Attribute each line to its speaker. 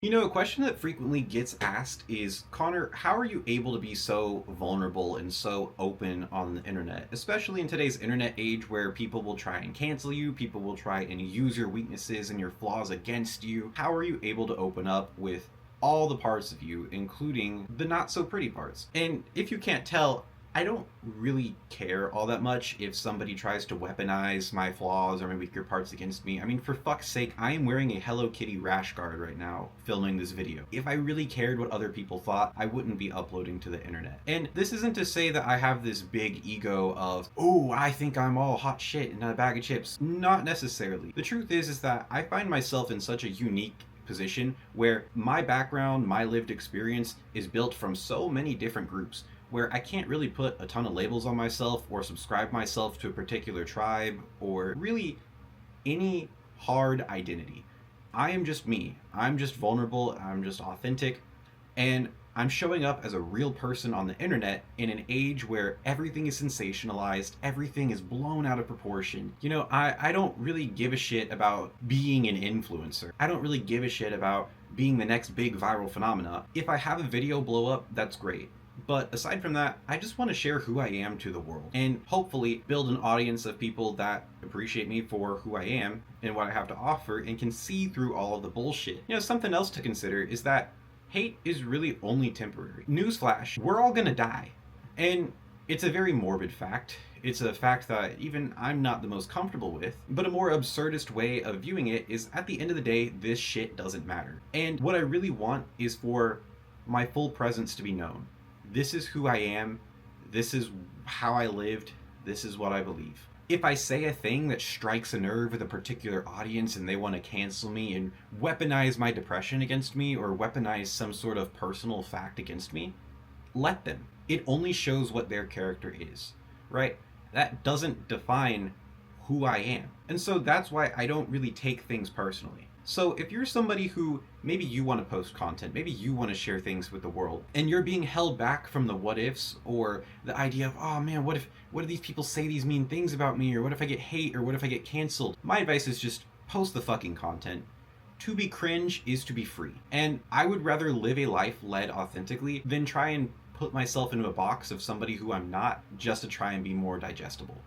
Speaker 1: You know, a question that frequently gets asked is, Connor, how are you able to be so vulnerable and so open on the internet? Especially in today's internet age where people will try and cancel you, people will try and use your weaknesses and your flaws against you. How are you able to open up with all the parts of you, including the not so pretty parts? And if you can't tell, I don't really care all that much if somebody tries to weaponize my flaws or my weaker parts against me. I mean, for fuck's sake, I am wearing a Hello Kitty rash guard right now filming this video. If I really cared what other people thought, I wouldn't be uploading to the internet. And this isn't to say that I have this big ego of, oh, I think I'm all hot shit and a bag of chips. Not necessarily. The truth is that I find myself in such a unique position where my background, my lived experience is built from so many different groups where I can't really put a ton of labels on myself or subscribe myself to a particular tribe or really any hard identity. I am just me. I'm just vulnerable, I'm just authentic, and I'm showing up as a real person on the internet in an age where everything is sensationalized, everything is blown out of proportion. You know, I don't really give a shit about being an influencer. I don't really give a shit about being the next big viral phenomena. If I have a video blow up, that's great. But aside from that, I just want to share who I am to the world and hopefully build an audience of people that appreciate me for who I am and what I have to offer and can see through all of the bullshit. You know, something else to consider is that hate is really only temporary. Newsflash, we're all gonna die. And it's a very morbid fact. It's a fact that even I'm not the most comfortable with, but a more absurdist way of viewing it is at the end of the day, this shit doesn't matter. And what I really want is for my full presence to be known. This is who I am, this is how I lived, this is what I believe. If I say a thing that strikes a nerve with a particular audience and they want to cancel me and weaponize my depression against me or weaponize some sort of personal fact against me, let them. It only shows what their character is, right? That doesn't define who I am. And so that's why I don't really take things personally. So if you're somebody who maybe you want to post content, maybe you want to share things with the world, and you're being held back from the what ifs or the idea of, oh man, what if these people say these mean things about me, or what if I get hate, or what if I get canceled? My advice is just post the fucking content. To be cringe is to be free. And I would rather live a life led authentically than try and put myself into a box of somebody who I'm not just to try and be more digestible.